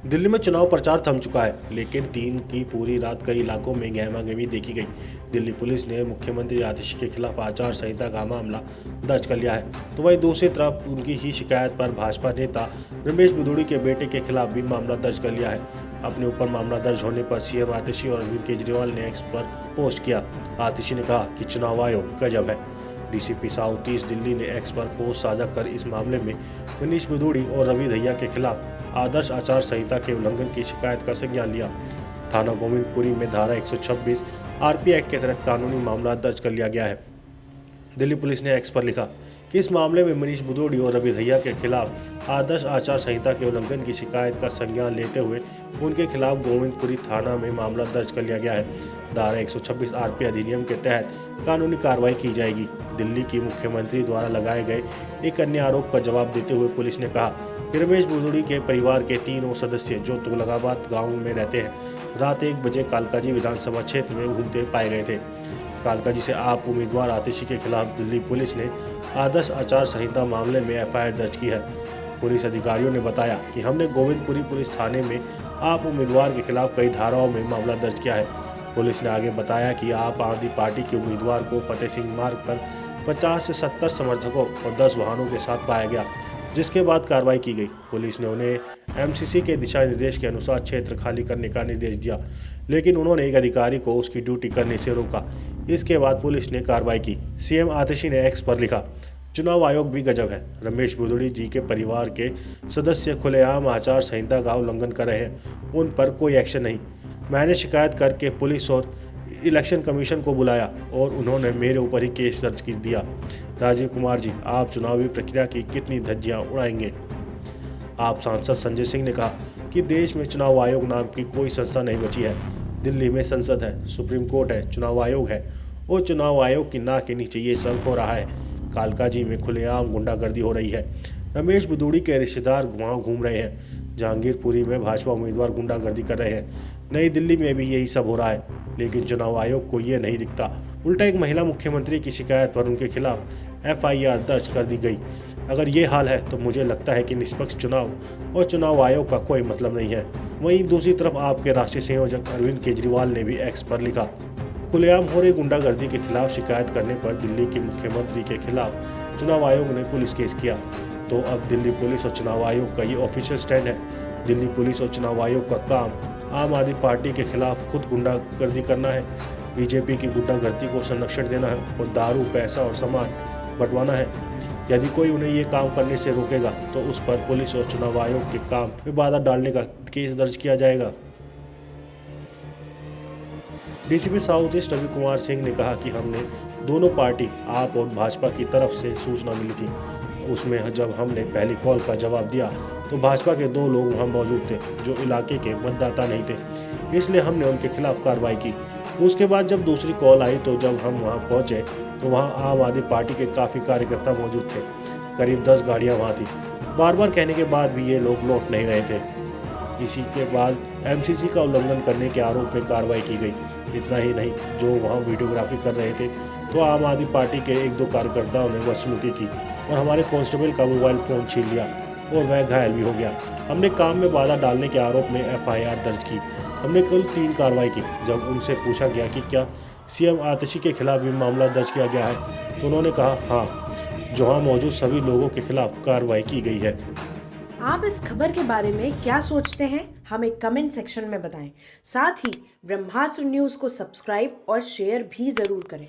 दिल्ली में चुनाव प्रचार थम चुका है, लेकिन दिन की पूरी रात कई इलाकों में गहमागहमी देखी गई। दिल्ली पुलिस ने मुख्यमंत्री आतिशी के खिलाफ आचार संहिता का मामला दर्ज कर लिया है, तो वहीं दूसरी तरफ उनकी ही शिकायत पर भाजपा नेता रमेश बिधूड़ी के बेटे के खिलाफ भी मामला दर्ज कर लिया है। अपने ऊपर मामला दर्ज होने पर सीएम आतिशी और अरविंद केजरीवाल ने एक्स पर पोस्ट किया। आतिशी ने कहा कि चुनाव आयोग गजब है। डीसीपी साउथ ईस्ट दिल्ली ने एक्स पर पोस्ट साझा कर इस मामले में मनीष बिधूड़ी और रवि दहिया के खिलाफ आदर्श आचार संहिता के उल्लंघन की शिकायत का संज्ञान लिया। थाना गोविंदपुरी में धारा 126 आरपी एक्ट के तहत कानूनी मामला दर्ज कर लिया गया है। दिल्ली पुलिस ने एक्स पर लिखा कि इस मामले में मनीष बिधूड़ी और रवि दहिया के खिलाफ आदर्श आचार संहिता के उल्लंघन की शिकायत का संज्ञान लेते हुए उनके खिलाफ गोविंदपुरी थाना में मामला दर्ज कर लिया गया है। धारा 126 आरपी अधिनियम के तहत कानूनी कार्रवाई की जाएगी। दिल्ली की मुख्यमंत्री द्वारा लगाए गए एक अन्य आरोप का जवाब देते हुए पुलिस ने कहा कि रमेश बिधूड़ी के परिवार के तीनों सदस्य जो तुगलकाबाद गांव में रहते हैं, रात 1 बजे कालकाजी विधानसभा क्षेत्र में घूमते पाए गए थे। कालकाजी से आप उम्मीदवार आतिशी के खिलाफ दिल्ली पुलिस ने आदर्श आचार संहिता मामले में एफआईआर दर्ज की है। पुलिस अधिकारियों ने बताया कि हमने गोविंदपुरी पुलिस थाने में आप उम्मीदवार के खिलाफ कई धाराओं में मामला दर्ज किया है। पुलिस ने आगे बताया कि आप आदमी पार्टी के उम्मीदवार को फतेह सिंह मार्ग पर 50 से 70 समर्थकों और 10 वाहनों के साथ पाया गया, जिसके बाद कार्रवाई की गई। पुलिस ने उन्हें एमसीसी के दिशा निर्देश के अनुसार क्षेत्र खाली करने का निर्देश दिया, लेकिन उन्होंने एक अधिकारी को उसकी ड्यूटी करने से रोका। इसके बाद पुलिस ने कार्रवाई की। सीएम आतिशी ने एक्स पर लिखा, चुनाव आयोग भी गजब है। रमेश बिधूड़ी जी के परिवार के सदस्य खुलेआम आचार संहिता का उल्लंघन कर रहे हैं, उन पर कोई एक्शन नहीं। मैंने शिकायत करके पुलिस और इलेक्शन कमीशन को बुलाया और उन्होंने मेरे ऊपर ही केस दर्ज कर दिया। राजीव कुमार जी, आप चुनावी प्रक्रिया की कितनी धज्जियां उड़ाएंगे। आप सांसद संजय सिंह ने कहा कि देश में चुनाव आयोग नाम की कोई संस्था नहीं बची है। दिल्ली में संसद है, सुप्रीम कोर्ट है, चुनाव आयोग है और चुनाव आयोग की नाक के नीचे ये सब हो रहा है। कालकाजी में खुलेआम गुंडागर्दी हो रही है। रमेश बिधूड़ी के रिश्तेदार वहाँ घूम रहे हैं। जहांगीरपुरी में भाजपा उम्मीदवार गुंडागर्दी कर रहे हैं। नई दिल्ली में भी यही सब हो रहा है, लेकिन चुनाव आयोग को ये नहीं दिखता। उल्टा एक महिला मुख्यमंत्री की शिकायत पर उनके खिलाफ एफआईआर दर्ज कर दी गई। अगर ये हाल है तो मुझे लगता है कि निष्पक्ष चुनाव और चुनाव आयोग का कोई मतलब नहीं है। वहीं दूसरी तरफ आपके राष्ट्रीय संयोजक अरविंद केजरीवाल ने भी एक्स पर लिखा, खुलेआम हो रही गुंडागर्दी के खिलाफ शिकायत करने पर दिल्ली के मुख्यमंत्री के खिलाफ चुनाव आयोग ने पुलिस केस किया। तो अब दिल्ली पुलिस और चुनाव आयोग का ये ऑफिशियल स्टैंड है। दिल्ली पुलिस और चुनाव आयोग का काम आम आदमी पार्टी के खिलाफ खुद गुंडागर्दी करना है, बीजेपी की गुंडागर्दी को संरक्षण देना है और दारू, पैसा और सामान बंटवाना है। यदि कोई उन्हें ये काम करने से रोकेगा तो उस पर पुलिस और चुनाव आयोग के काम में बाधा डालने का केस दर्ज किया जाएगा। DCP south east Ravi Kumar Singh ने कहा कि हमने दोनों पार्टी आप और भाजपा की तरफ से सूचना मिली थी। उसमें जब हमने पहली कॉल का जवाब दिया तो भाजपा के 2 लोग वहां मौजूद थे जो इलाके के मतदाता नहीं थे, इसलिए हमने उनके खिलाफ कार्रवाई की। उसके बाद जब दूसरी कॉल आई तो जब हम वहां पहुंचे तो वहां आम आदमी पार्टी के काफ़ी कार्यकर्ता मौजूद थे। करीब 10 गाड़ियां वहां थी। बार बार कहने के बाद भी ये लोग लौट नहीं रहे थे। इसी के बाद एमसीसी का उल्लंघन करने के आरोप में कार्रवाई की गई। इतना ही नहीं, जो वहाँ वीडियोग्राफी कर रहे थे तो आम आदमी पार्टी के 1-2 कार्यकर्ताओं ने बदसलूकी की और हमारे कांस्टेबल का मोबाइल फ़ोन छीन लिया और वह घायल भी हो गया। हमने काम में बाधा डालने के आरोप में एफआईआर दर्ज की। हमने कुल 3 कार्रवाई की। जब उनसे पूछा गया कि क्या सीएम आतिशी के खिलाफ भी मामला दर्ज किया गया है तो उन्होंने कहा हाँ, जहाँ मौजूद सभी लोगों के खिलाफ कार्रवाई की गई है। आप इस खबर के बारे में क्या सोचते हैं, हमें कमेंट सेक्शन में बताएं। साथ ही ब्रह्मास्त्र न्यूज़ को सब्सक्राइब और शेयर भी ज़रूर करें।